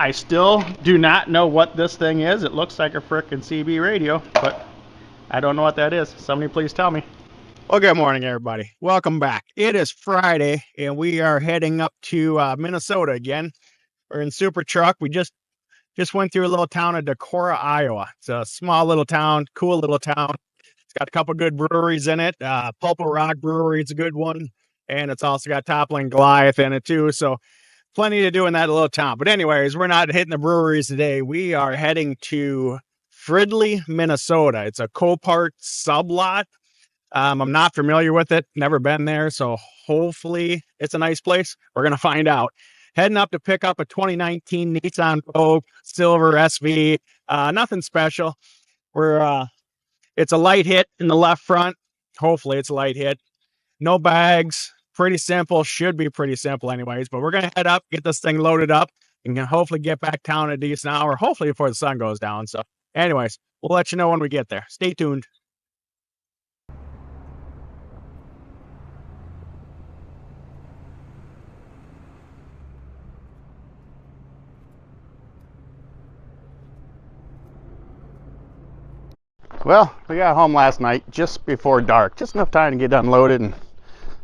I still do not know what this thing is. It looks like a frickin' CB radio, but I don't know what that is. Somebody please tell me. Well, good morning, everybody. Welcome back. It is Friday, and we are heading up to Minnesota again. We're in Super Truck. We just went through a little town of Decorah, Iowa. It's a small little town, cool little town. It's got a couple good breweries in it. Pulpo Rock Brewery, it's a good one. And it's also got Toppling Goliath in it, too. So plenty to do in that little town. But anyways, we're not hitting the breweries today. We are heading to Fridley, Minnesota. It's a Copart sublot. I'm not familiar with it, never been there, so hopefully it's a nice place. We're going to find out. Heading up to pick up a 2019 Nissan Rogue Silver SV. Nothing special. It's a light hit in the left front. Hopefully it's a light hit. No bags. Pretty simple. Should be pretty simple anyways. But we're going to head up, get this thing loaded up, and hopefully get back town at a decent hour, hopefully before the sun goes down. So anyways, we'll let you know when we get there. Stay tuned. Well, we got home last night just before dark. Just enough time to get unloaded and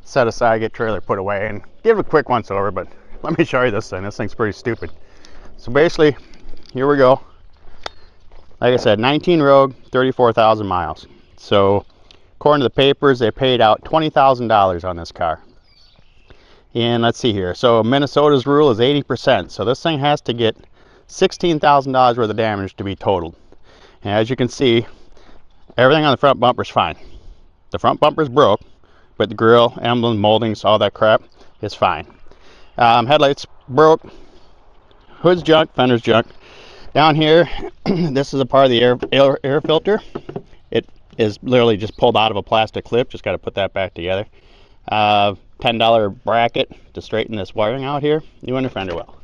set aside, get trailer put away, and give it a quick once over. But let me show you this thing. This thing's pretty stupid. So basically, here we go. Like I said, 19 Rogue, 34,000 miles. So according to the papers, they paid out $20,000 on this car. And let's see here. So Minnesota's rule is 80%. So this thing has to get $16,000 worth of damage to be totaled. And as you can see, everything on the front bumper is fine. The front bumper's broke, but the grill, emblem, moldings, all that crap is fine. Headlights broke, hood's junk, fender's junk. Down here, this is a part of the air filter. It is literally just pulled out of a plastic clip. Just got to put that back together. $10 bracket to straighten this wiring out here. New inner fender well.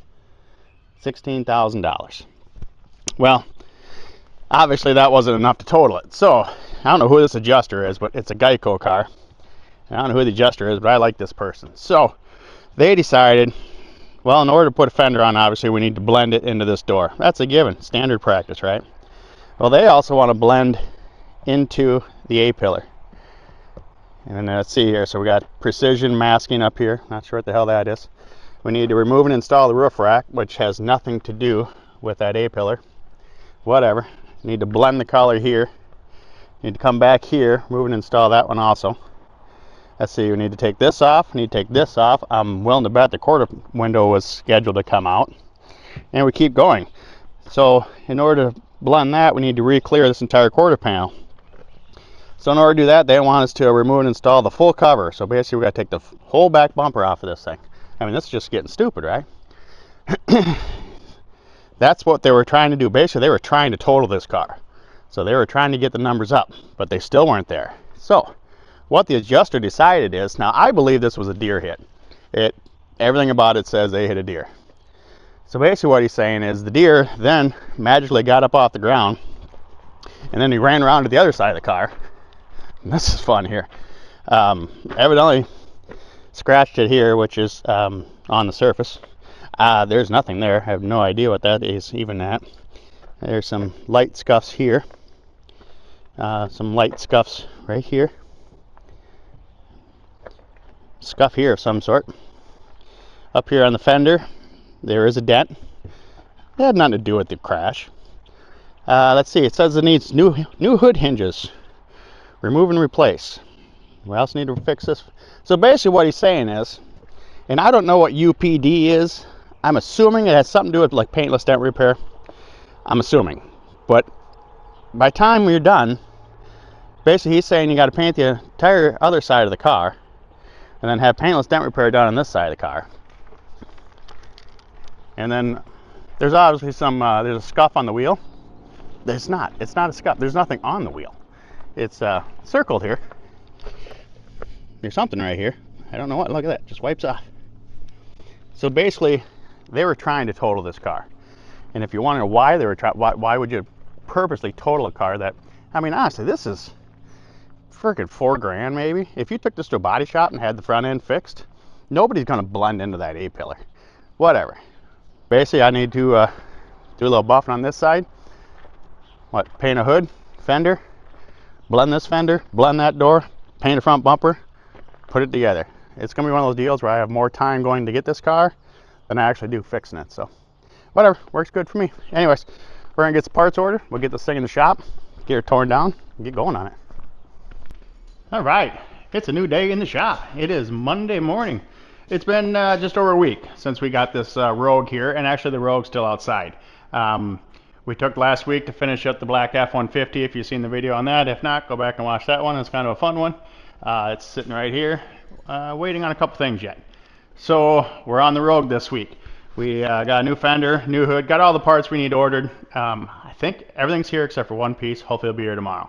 $16,000. Well, obviously that wasn't enough to total it. So I don't know who this adjuster is, but it's a Geico car. I don't know who the adjuster is, but I like this person. So they decided, well, in order to put a fender on, obviously we need to blend it into this door. That's a given, standard practice, right? Well, they also want to blend into the A-pillar. And then let's see here. So we got precision masking up here. Not sure what the hell that is. We need to remove and install the roof rack, which has nothing to do with that A-pillar. Whatever. Need to blend the color here. Need to come back here, remove and install that one also. Let's see, we need to take this off, need to take this off. I'm willing to bet the quarter window was scheduled to come out. And we keep going. So in order to blend that, we need to re-clear this entire quarter panel. So in order to do that, they want us to remove and install the full cover. So basically we got to take the whole back bumper off of this thing. I mean, this is just getting stupid, right? That's what they were trying to do. Basically, they were trying to total this car. So they were trying to get the numbers up, but they still weren't there. So what the adjuster decided is, now I believe this was a deer hit. Everything about it says they hit a deer. So basically what he's saying is the deer then magically got up off the ground, and then he ran around to the other side of the car. And this is fun here. Evidently scratched it here, which is on the surface. There's nothing there. I have no idea what that is even at. There's some light scuffs here. Some light scuffs right here. Scuff here of some sort. Up here on the fender, there is a dent. It had nothing to do with the crash. Let's see, it says it needs new hood hinges. Remove and replace. We also need to fix this. So basically what he's saying is, and I don't know what UPD is. I'm assuming it has something to do with like paintless dent repair. I'm assuming. But by the time we're done, basically he's saying you got to paint the entire other side of the car and then have paintless dent repair done on this side of the car. And then there's obviously there's a scuff on the wheel. It's not a scuff. There's nothing on the wheel. It's circled here. There's something right here. I don't know what. Look at that. Just wipes off. So basically, they were trying to total this car. And if you want to know why they were why would you purposely total a car that, I mean, honestly, this is freaking $4,000 maybe. If you took this to a body shop and had the front end fixed, nobody's going to blend into that A-pillar. Whatever. basically I need to do a little buffing on this side. Paint a hood, fender, blend this fender, blend that door, paint a front bumper, put it together. It's gonna be one of those deals where I have more time going to get this car than I actually do fixing it. So whatever, works good for me. Anyways, we're gonna get some parts ordered. We'll get this thing in the shop, get it torn down, and get going on it. All right, it's a new day in the shop. It is Monday morning. It's been just over a week since we got this Rogue here, and actually the Rogue's still outside. We took last week to finish up the black F-150, if you've seen the video on that. If not, go back and watch that one. It's kind of a fun one. It's sitting right here, waiting on a couple things yet. So we're on the Rogue this week. We got a new fender, new hood, got all the parts we need ordered. I think everything's here except for one piece. Hopefully it'll be here tomorrow.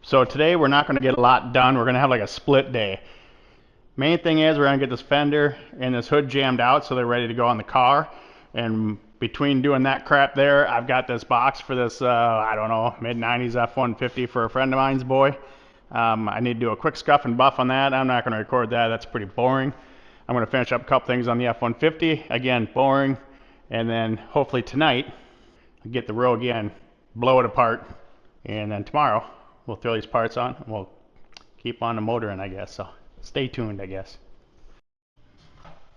So today we're not going to get a lot done. We're going to have like a split day. Main thing is we're going to get this fender and this hood jammed out so they're ready to go on the car. And between doing that crap there, I've got this box for this, I don't know, mid-90s F-150 for a friend of mine's boy. I need to do a quick scuff and buff on that. I'm not going to record that. That's pretty boring. I'm going to finish up a couple things on the F-150. Again, boring. And then hopefully tonight, get the Rogue in, blow it apart. And then tomorrow, we'll throw these parts on and we'll keep on the motoring, I guess. So stay tuned, I guess.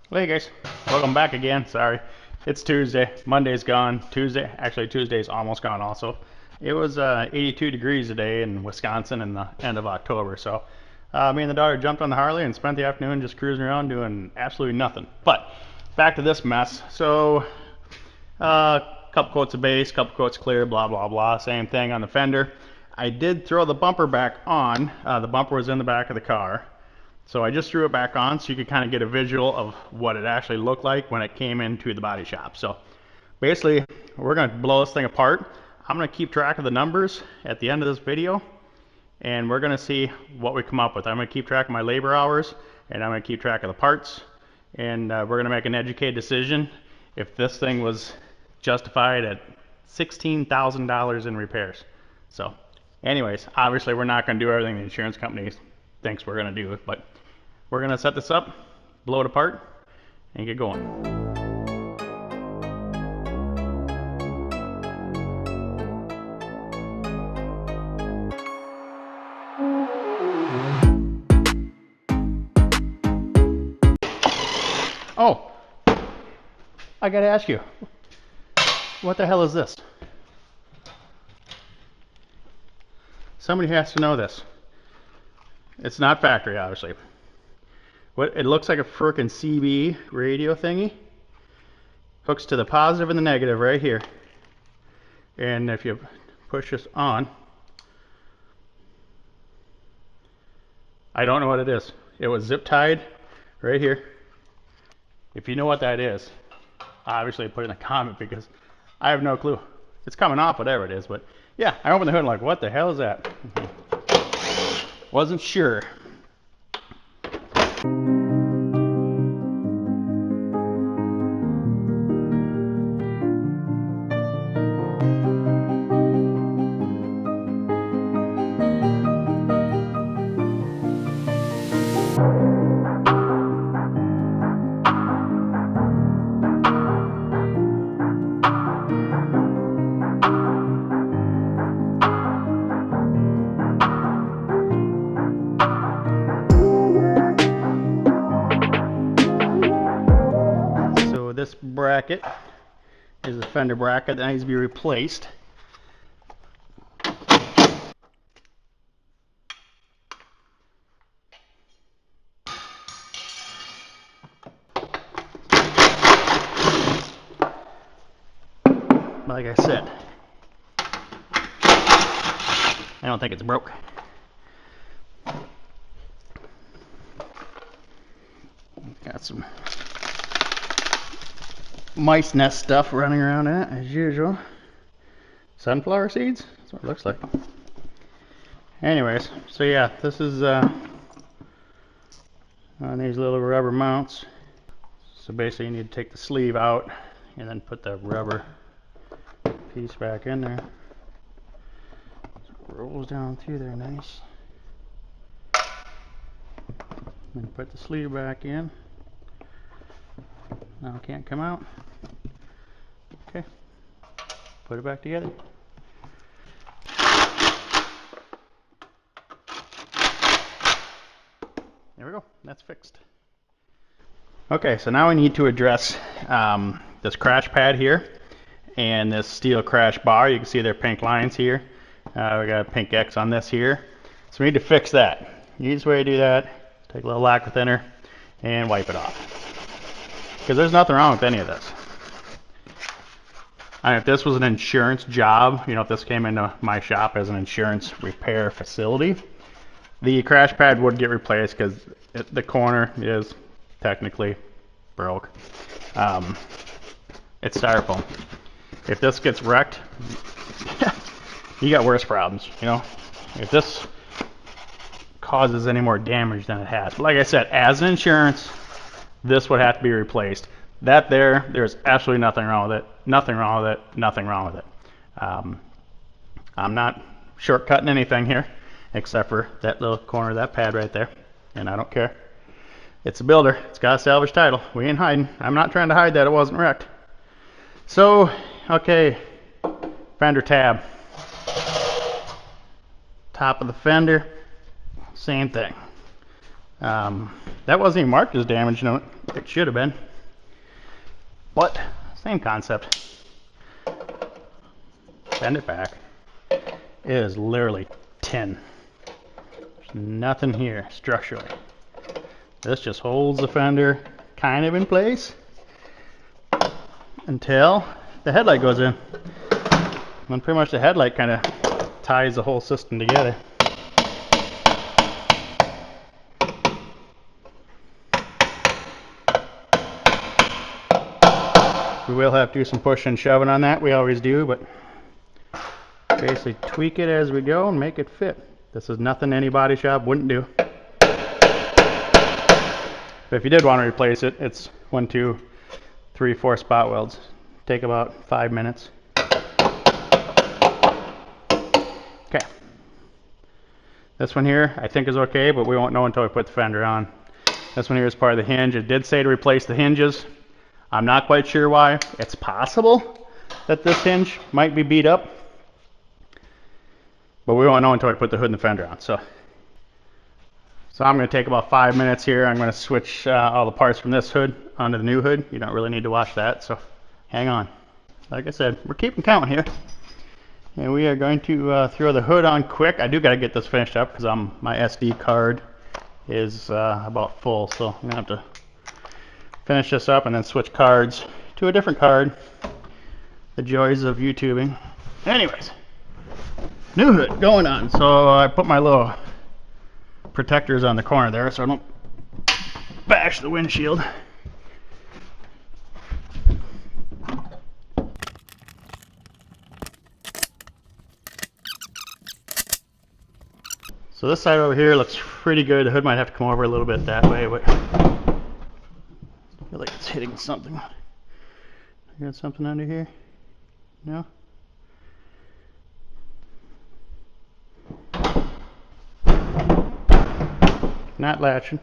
Well, hey guys, welcome back again. Sorry, it's Tuesday. Monday's gone. Tuesday's almost gone also. It was 82 degrees today in Wisconsin in the end of October. So me and the daughter jumped on the Harley and spent the afternoon just cruising around doing absolutely nothing. But back to this mess. So couple coats of base, couple coats clear, blah, blah, blah. Same thing on the fender. I did throw the bumper back on. The bumper was in the back of the car. So I just threw it back on so you could kind of get a visual of what it actually looked like when it came into the body shop. So basically, we're going to blow this thing apart. I'm going to keep track of the numbers at the end of this video, and we're going to see what we come up with. I'm going to keep track of my labor hours, and I'm going to keep track of the parts, and we're going to make an educated decision if this thing was justified at $16,000 in repairs. So anyways, obviously we're not going to do everything the insurance company thinks we're going to do, but we're going to set this up, blow it apart, and get going. Oh, I got to ask you, what the hell is this? Somebody has to know this. It's not factory, obviously. It looks like a frickin' CB radio thingy. Hooks to the positive and the negative right here. And if you push this on, I don't know what it is. It was zip tied right here. If you know what that is, obviously put it in a comment because I have no clue. It's coming off, whatever it is, but yeah, I opened the hood and like, what the hell is that? Wasn't sure. This bracket is a fender bracket that needs to be replaced. Like I said, I don't think it's broke. Got some mice nest stuff running around in it as usual. Sunflower seeds? That's what it looks like. Anyways, so yeah, this is on these little rubber mounts. So basically you need to take the sleeve out and then put the rubber piece back in there. So it rolls down through there nice. Then put the sleeve back in. Now it can't come out. Put it back together. There we go. That's fixed. Okay, so now we need to address this crash pad here and this steel crash bar. You can see there are pink lines here. We got a pink X on this here. So we need to fix that. The easiest way to do that, take a little lacquer thinner and wipe it off. Because there's nothing wrong with any of this. If this was an insurance job, if this came into my shop as an insurance repair facility, the crash pad would get replaced because the corner is technically broke. It's styrofoam. If this gets wrecked, you got worse problems, If this causes any more damage than it has. But like I said, as an insurance, this would have to be replaced. There's absolutely nothing wrong with it. Nothing wrong with it. Nothing wrong with it. I'm not shortcutting anything here, except for that little corner of that pad right there. And I don't care. It's a builder. It's got a salvage title. We ain't hiding. I'm not trying to hide that it wasn't wrecked. So, okay, fender tab. Top of the fender, same thing. That wasn't even marked as damage. It should have been. But, same concept. Bend it back. It is literally tin. There's nothing here structurally. This just holds the fender kind of in place until the headlight goes in. And pretty much the headlight kind of ties the whole system together. We will have to do some pushing and shoving on that. We always do, but basically tweak it as we go and make it fit. This is nothing any body shop wouldn't do. But if you did want to replace it, it's 1, 2, 3, 4 spot welds. Take about 5 minutes. Okay. This one here I think is okay, but we won't know until we put the fender on. This one here is part of the hinge. It did say to replace the hinges. I'm not quite sure why. It's possible that this hinge might be beat up, but we won't know until I put the hood and the fender on. So I'm going to take about 5 minutes here. I'm going to switch all the parts from this hood onto the new hood. You don't really need to watch that, so hang on. Like I said, we're keeping count here. And we are going to throw the hood on quick. I do got to get this finished up because my SD card is about full, so I'm going to have to finish this up and then switch cards to a different card. The joys of YouTubing. Anyways, new hood going on. So I put my little protectors on the corner there so I don't bash the windshield. So this side over here looks pretty good. The hood might have to come over a little bit that way, but I feel like it's hitting something. I got something under here? No? Not latching.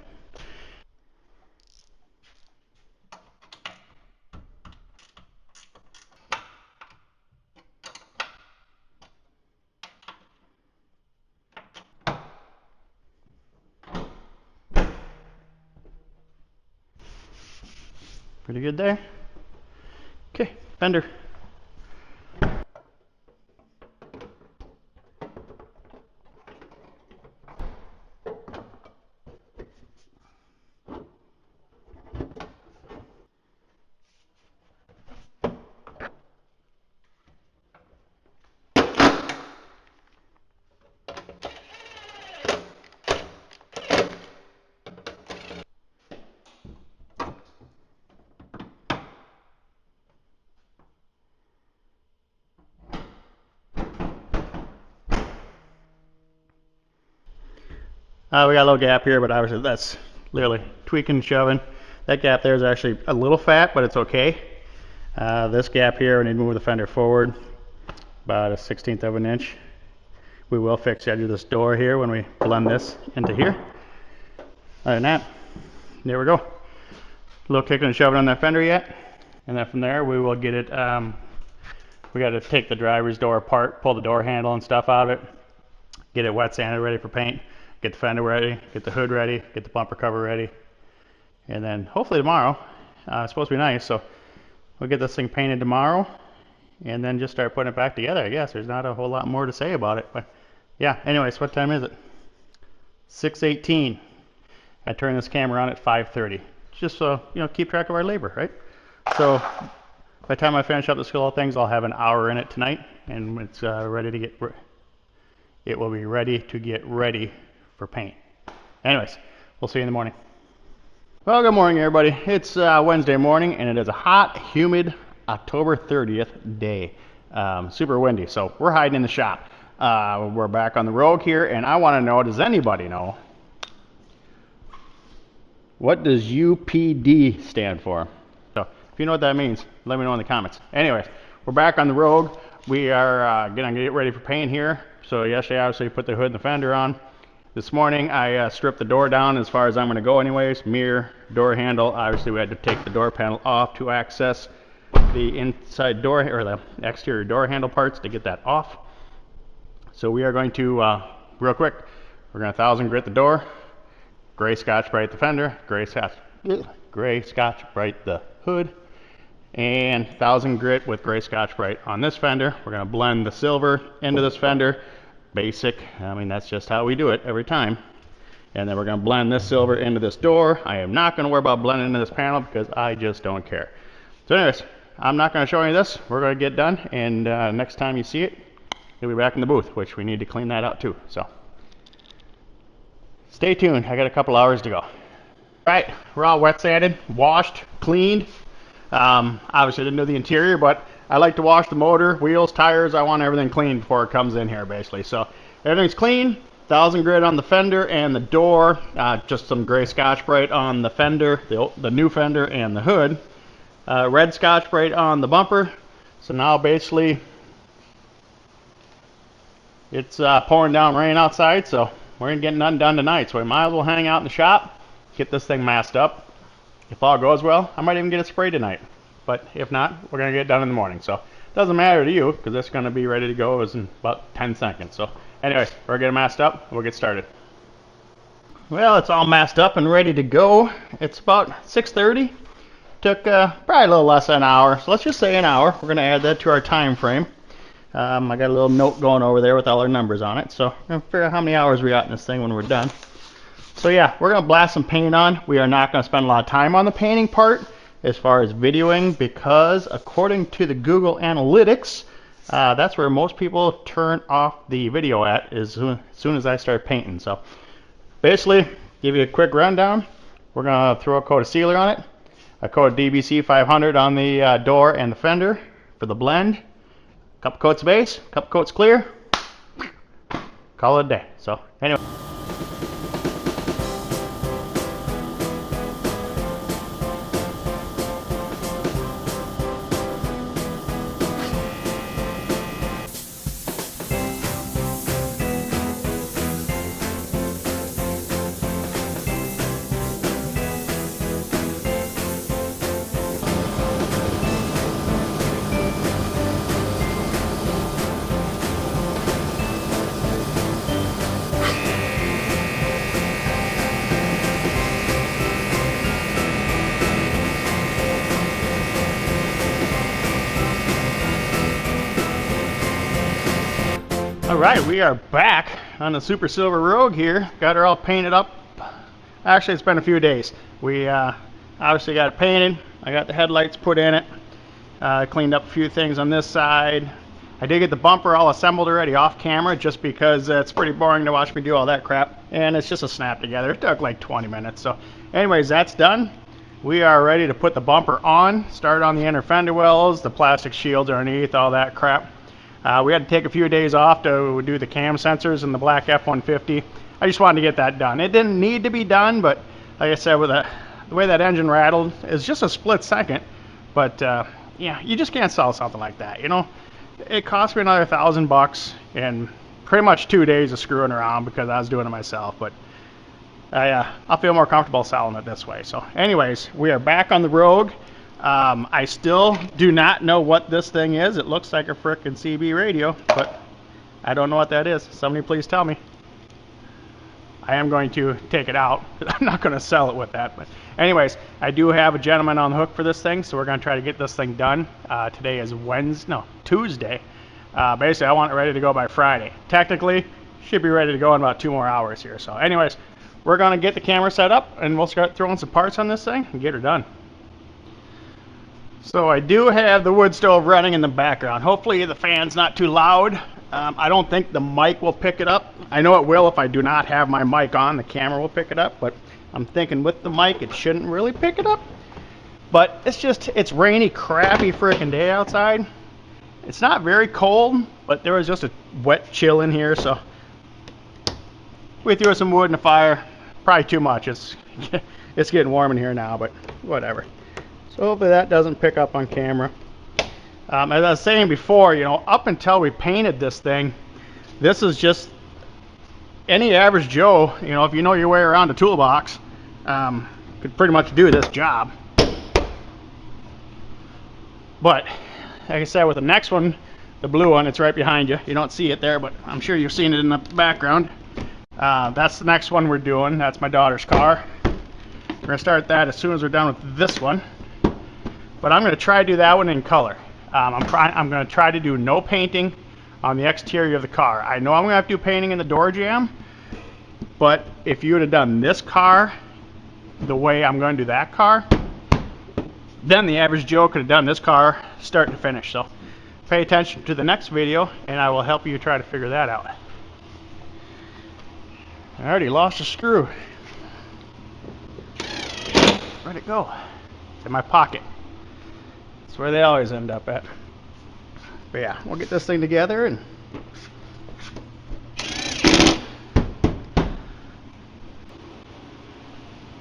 Pretty good there. Okay, fender. We got a little gap here, but obviously that's literally tweaking and shoving. That gap there is actually a little fat, but it's okay. This gap here, we need to move the fender forward about a 1/16 of an inch. We will fix the edge of this door here when we blend this into here. Other than that, there we go. A little kicking and shoving on that fender yet. And then from there, we will get it we got to take the driver's door apart, pull the door handle and stuff out of it, get it wet sanded ready for paint, get the fender ready, get the hood ready, get the bumper cover ready, and then hopefully tomorrow, it's supposed to be nice, so we'll get this thing painted tomorrow and then just start putting it back together. I guess there's not a whole lot more to say about it, but yeah, anyways, what time is it? 6:18. I turn this camera on at 5:30, just so keep track of our labor, right? So by the time I finish up the little things, I'll have an hour in it tonight, and it's ready to get. It will be ready to get ready for paint. Anyways, we'll see you in the morning. Well, good morning, everybody. It's Wednesday morning, and it is a hot, humid October 30th day. Super windy, so we're hiding in the shop. We're back on the road here, and I want to know, does anybody know, what does UPD stand for? So if you know what that means, let me know in the comments. Anyways, we're back on the road. We are going to get ready for paint here. So yesterday, obviously, put the hood and the fender on. This morning, I stripped the door down as far as I'm going to go anyways. Mirror, door handle. Obviously, we had to take the door panel off to access the inside door, or the exterior door handle parts, to get that off. So we are going to, real quick, we're going to 1000 grit the door, gray Scotch Brite the fender, gray Scotch Brite the hood, and 1000 grit with gray Scotch Brite on this fender. We're going to blend the silver into this fender. Basic, I mean, that's just how we do it every time. And then we're going to blend this silver into this door. I am not going to worry about blending into this panel because I just don't care. So anyways, I'm not going to show you this. We're going to get done, and next time you see it, you'll be back in the booth, which we need to clean that out too. So stay tuned. I got a couple hours to go. All right, we're all wet sanded, washed, cleaned. Obviously didn't do the interior, but I like to wash the motor, wheels, tires. I want everything clean before it comes in here, basically. So everything's clean. 1000 grit on the fender and the door. Just some gray Scotch Brite on the fender, the new fender, and the hood. Red Scotch Brite on the bumper. So now basically it's pouring down rain outside, so we're gonna get nothing done tonight. So we might as well hang out in the shop, get this thing masked up. If all goes well, I might even get it sprayed tonight. But if not, we're going to get it done in the morning. So it doesn't matter to you because it's going to be ready to go in about 10 seconds. So anyways, we're going to get it masked up. We'll get started. Well, it's all masked up and ready to go. It's about 6:30. Took probably a little less than an hour. So let's just say an hour. We're going to add that to our time frame. I got a little note going over there with all our numbers on it. So I'm going to figure out how many hours we got in this thing when we're done. So yeah, we're going to blast some paint on. We are not going to spend a lot of time on the painting part as far as videoing, because according to the Google Analytics, that's where most people turn off the video at, as soon as I start painting. So basically, give you a quick rundown. We're going to throw a coat of sealer on it, a coat of DBC 500 on the door and the fender for the blend, a couple coats of base, a couple coats clear, call it a day. So anyway. All right, we are back on the Super Silver Rogue here. Got her all painted up. Actually, it's been a few days. We obviously got it painted. I got the headlights put in it. Cleaned up a few things on this side. I did get the bumper all assembled already off camera, just because it's pretty boring to watch me do all that crap. And it's just a snap together. It took like 20 minutes. So anyways, that's done. We are ready to put the bumper on. Start on the inner fender wells, the plastic shields underneath, all that crap. We had to take a few days off to do the cam sensors in the black F-150. I just wanted to get that done. It didn't need to be done, but like I said, with the way that engine rattled, it's just a split second. But yeah, you just can't sell something like that, you know? It cost me another $1,000 and pretty much 2 days of screwing around because I was doing it myself. But I'll feel more comfortable selling it this way. So anyways, we are back on the Rogue. I still do not know what this thing is. It looks like a frickin' CB radio, but I don't know what that is. Somebody please tell me. I am going to take it out. I'm not going to sell it with that. But anyways, I do have a gentleman on the hook for this thing, so we're going to try to get this thing done. Today is Tuesday. Basically, I want it ready to go by Friday. Technically, should be ready to go in about 2 more hours here. So anyways, we're going to get the camera set up, and we'll start throwing some parts on this thing and get her done. So I do have the wood stove running in the background. Hopefully the fan's not too loud. I don't think the mic will pick it up. I know it will if I do not have my mic on. The camera will pick it up, but I'm thinking with the mic it shouldn't really pick it up. But it's rainy, crappy freaking day outside. It's not very cold, but there was just a wet chill in here, so we threw some wood in the fire. Probably too much. It's getting warm in here now, but whatever. So hopefully that doesn't pick up on camera. As I was saying before, up until we painted this thing, this is just any average Joe, if you know your way around a toolbox, could pretty much do this job. But, like I said, with the next one, the blue one, it's right behind you. You don't see it there, but I'm sure you've seen it in the background. That's the next one we're doing. That's my daughter's car. We're going to start that as soon as we're done with this one. But I'm going to try to do that one in color. I'm going to try to do no painting on the exterior of the car. I know I'm going to have to do painting in the door jamb, but if you would have done this car the way I'm going to do that car, then the average Joe could have done this car start to finish. So pay attention to the next video, and I will help you try to figure that out. I already lost a screw. Where'd it go? It's in my pocket. That's where they always end up at. But yeah, we'll get this thing together and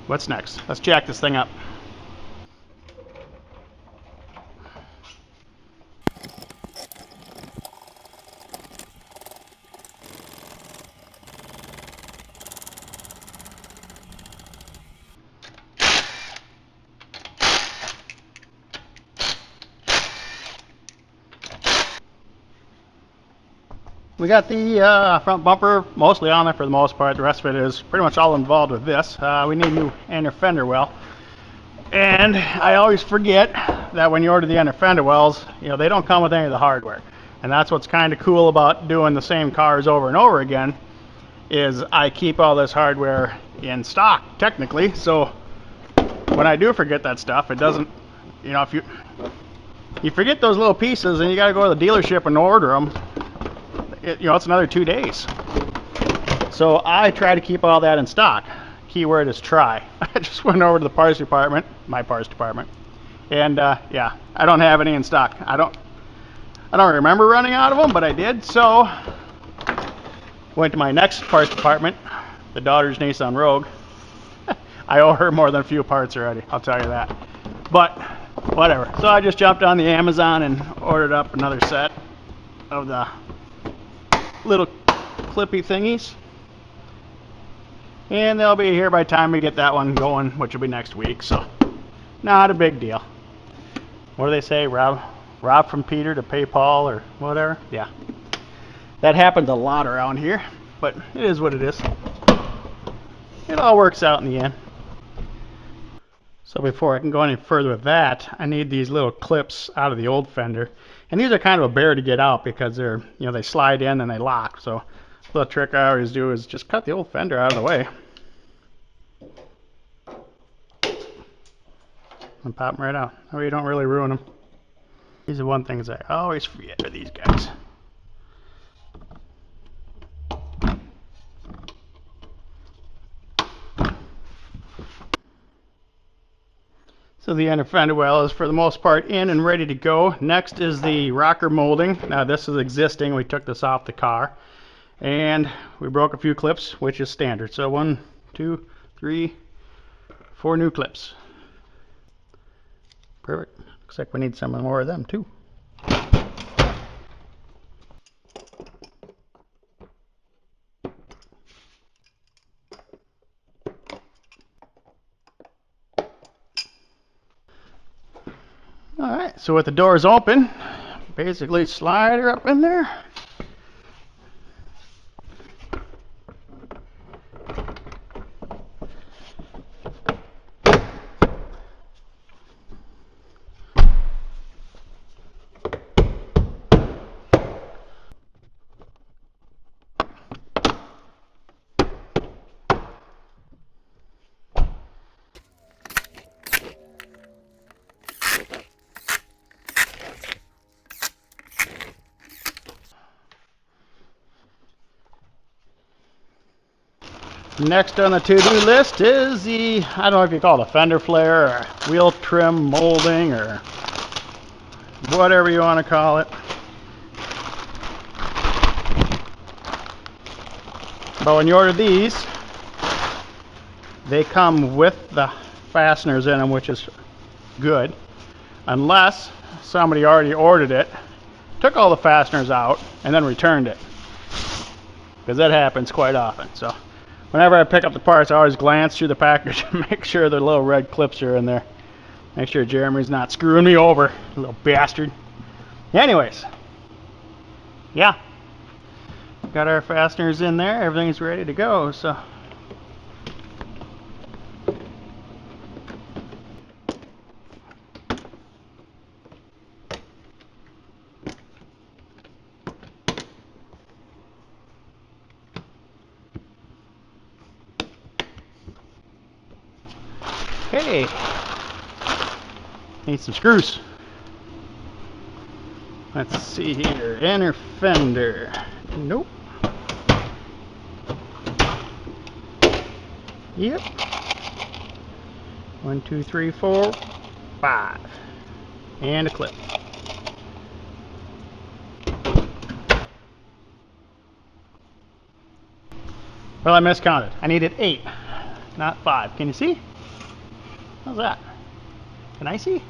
what's next? Let's jack this thing up. We got the front bumper mostly on there for the most part. The rest of it is pretty much all involved with this. We need a new inner fender well. And I always forget that when you order the inner fender wells, they don't come with any of the hardware. And that's what's kind of cool about doing the same cars over and over again, is I keep all this hardware in stock, technically. So when I do forget that stuff, it doesn't, if you forget those little pieces and you got to go to the dealership and order them, it's another 2 days. So I try to keep all that in stock. Keyword is try. I just went over to the parts department, my parts department, and yeah, I don't have any in stock. I don't remember running out of them, but I did. So went to my next parts department, the daughter's Nissan Rogue. I owe her more than a few parts already, I'll tell you that. But whatever. So I just jumped on the Amazon and ordered up another set of the little clippy thingies, and they'll be here by the time we get that one going, which will be next week. So not a big deal. What do they say, rob from Peter to pay Paul, or whatever? Yeah, that happens a lot around here, but it is what it is. It all works out in the end. So before I can go any further with that, I need these little clips out of the old fender. And these are kind of a bear to get out because they're, they slide in and they lock. So the little trick I always do is just cut the old fender out of the way. And pop them right out. That way you don't really ruin them. These are one things I always forget with these guys. So the inner fender well is for the most part in and ready to go. Next is the rocker molding. Now this is existing. We took this off the car. And we broke a few clips, which is standard. So 1, 2, 3, 4 new clips. Perfect. Looks like we need some more of them too. Alright, so with the doors open, basically slide her up in there. Next on the to-do list is the, I don't know if you call it a fender flare or wheel trim molding or whatever you want to call it. But when you order these, they come with the fasteners in them, which is good. Unless somebody already ordered it, took all the fasteners out, and then returned it. Because that happens quite often. So whenever I pick up the parts, I always glance through the package and make sure the little red clips are in there. Make sure Jeremy's not screwing me over, little bastard. Anyways, yeah. Got our fasteners in there, everything's ready to go, so. Hey, need some screws. Let's see here, inner fender. Nope. Yep. 1, 2, 3, 4, 5. And a clip. Well, I miscounted. I needed 8, not 5. Can you see? How's that? Can I see?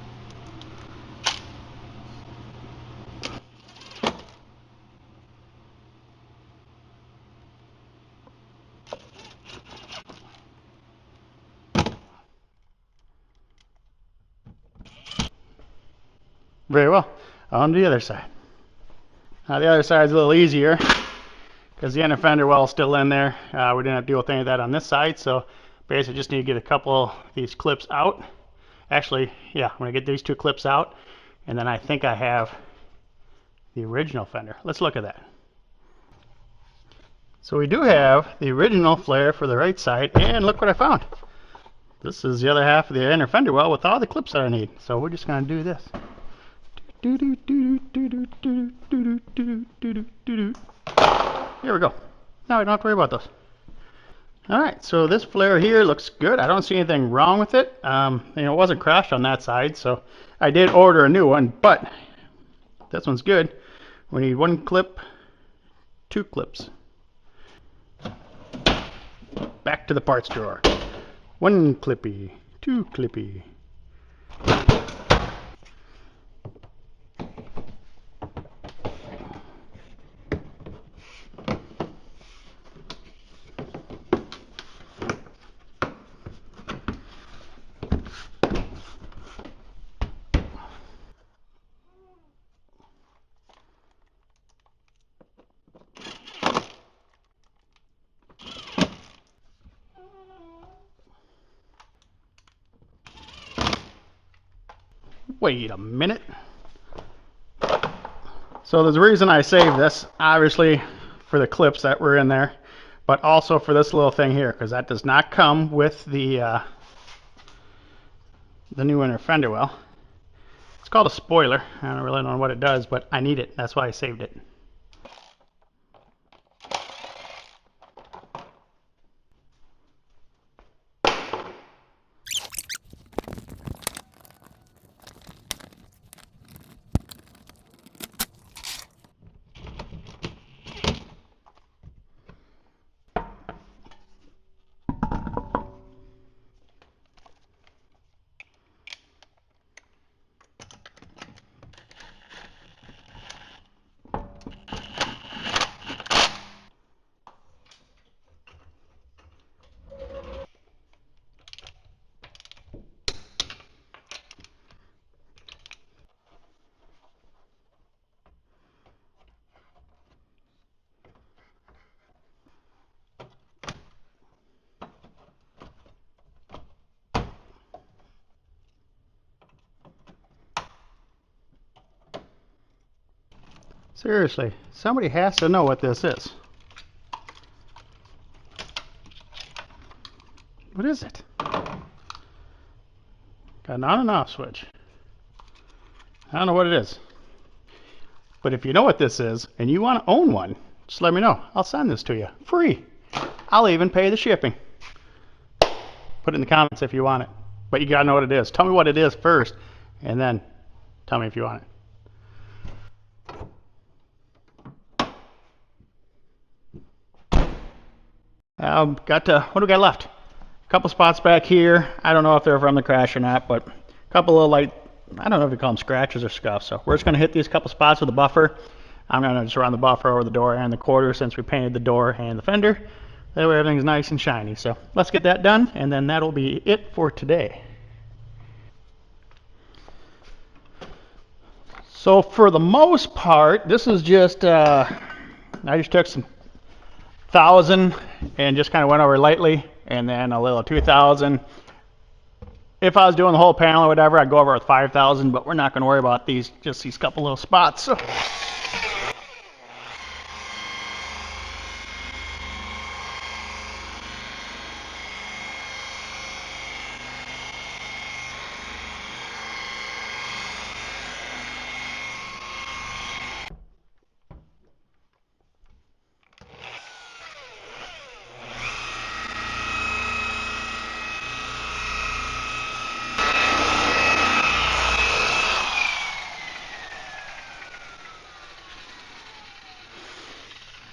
Very well. On to the other side. Now the other side's a little easier because the inner fender well is still in there. We didn't have to deal with any of that on this side, so basically just need to get a couple of these clips out. Actually, yeah, I'm going to get these 2 clips out, and then I think I have the original fender. Let's look at that. So we do have the original flare for the right side, and look what I found. This is the other half of the inner fender well with all the clips that I need. So we're just going to do this. Here we go. Now I don't have to worry about those. Alright, so this flare here looks good. I don't see anything wrong with it. It wasn't crashed on that side, so I did order a new one, but this one's good. We need 1 clip, 2 clips. Back to the parts drawer. 1 clippy, 2 clippy. Wait a minute. So there's a reason I saved this, obviously for the clips that were in there, but also for this little thing here, because that does not come with the new inner fender well. It's called a spoiler. I don't really know what it does, but I need it. That's why I saved it. Seriously, somebody has to know what this is. What is it? Got an on and off switch. I don't know what it is. But if you know what this is and you want to own one, just let me know. I'll send this to you. Free. I'll even pay the shipping. Put it in the comments if you want it. But you gotta know what it is. Tell me what it is first, and then tell me if you want it. What do we got left? A couple spots back here. I don't know if they're from the crash or not, but a couple of light, I don't know if you call them scratches or scuffs. So we're just going to hit these couple spots with a buffer. I'm going to just run the buffer over the door and the quarter since we painted the door and the fender. That way everything's nice and shiny. So let's get that done, and then that'll be it for today. So for the most part, this is just, I just took some 1,000 and just kind of went over lightly, and then a little 2,000. If I was doing the whole panel or whatever, I'd go over with 5,000, but we're not going to worry about these, just these couple little spots. So.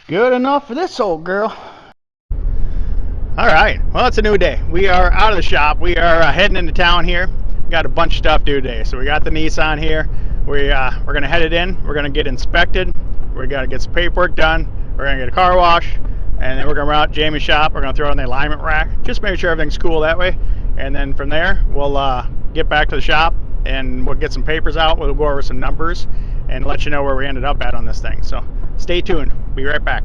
Good enough for this old girl. All right, well, it's a new day. We are out of the shop. We are heading into town here. We got a bunch of stuff to do today. So we got the Nissan here. We're going to head it in. We're going to get inspected. We got to get some paperwork done. We're going to get a car wash. And then we're going to run out to Jamie's shop. We're going to throw it in the alignment rack. Just make sure everything's cool that way. And then from there, we'll get back to the shop and we'll get some papers out. We'll go over some numbers and let you know where we ended up at on this thing. So stay tuned. Be right back.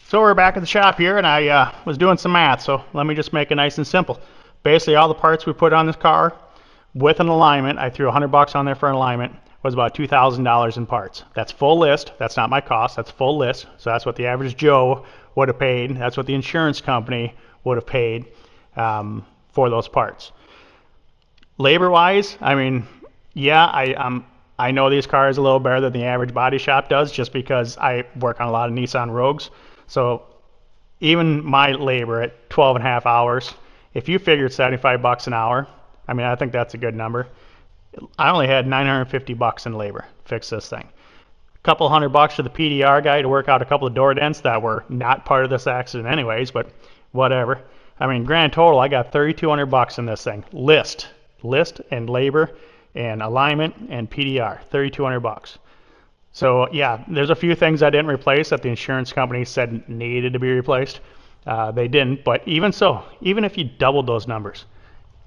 So we're back at the shop here, and I was doing some math, so let me just make it nice and simple. Basically, all the parts we put on this car with an alignment, I threw $100 on there for an alignment, was about $2,000 in parts. That's full list. That's not my cost. That's full list. So that's what the average Joe would have paid. That's what the insurance company would have paid for those parts. Labor-wise, I mean, yeah, I know these cars a little better than the average body shop does just because I work on a lot of Nissan Rogues. So even my labor at 12 and a half hours, if you figured $75 an hour, I mean, I think that's a good number. I only had $950 in labor, fix this thing. A couple $100 to the PDR guy to work out a couple of door dents that were not part of this accident anyways, but whatever. I mean, grand total, I got $3,200 in this thing. List and labor and alignment and PDR, $3,200. So yeah, there's a few things I didn't replace that the insurance company said needed to be replaced. They didn't, but even so, even if you doubled those numbers,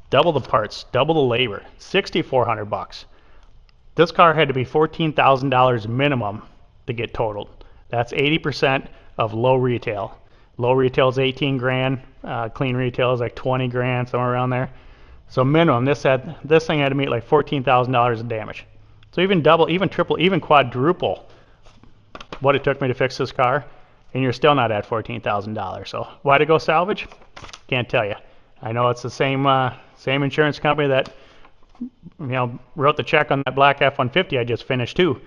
double the parts, double the labor, $6,400. This car had to be $14,000 minimum to get totaled. That's 80% of low retail. Low retail is 18 grand, clean retail is like 20 grand, somewhere around there. So minimum, this thing had to meet like $14,000 in damage. So even double, even triple, even quadruple what it took me to fix this car, and you're still not at $14,000. So why to go salvage? Can't tell you. I know it's the same insurance company that wrote the check on that black F-150 I just finished too.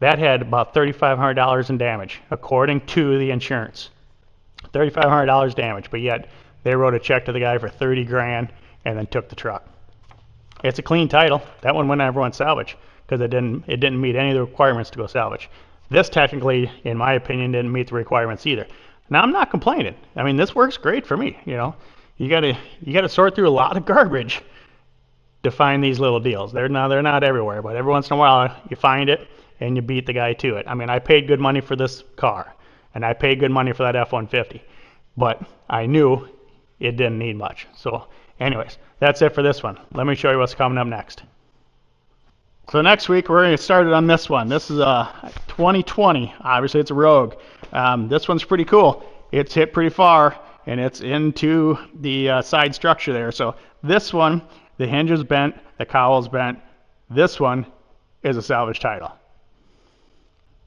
That had about $3,500 in damage, according to the insurance. $3,500 damage, but yet they wrote a check to the guy for 30 grand and then took the truck. It's a clean title. That one never went salvage because it didn't meet any of the requirements to go salvage. This technically, in my opinion, didn't meet the requirements either. Now I'm not complaining. I mean, this works great for me. You gotta sort through a lot of garbage to find these little deals. They're not everywhere, but every once in a while you find it and you beat the guy to it. I mean, I paid good money for this car and I paid good money for that F-150, but I knew it didn't need much. So anyways, that's it for this one. Let me show you what's coming up next. So next week we're going to get started on this one. This is a 2020. Obviously it's a Rogue. This one's pretty cool. It's hit pretty far and it's into the side structure there. So this one, the hinge is bent, the cowl's bent. This one is a salvage title.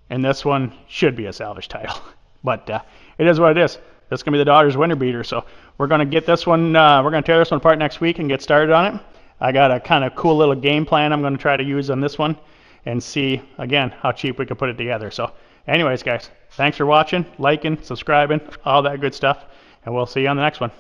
And this one should be a salvage title. But it is what it is. This is going to be the Dodgers winter beater. So we're going to get this one, we're going to tear this one apart next week and get started on it. I got a kind of cool little game plan I'm going to try to use on this one and see, again, how cheap we can put it together. So anyways, guys, thanks for watching, liking, subscribing, all that good stuff, and we'll see you on the next one.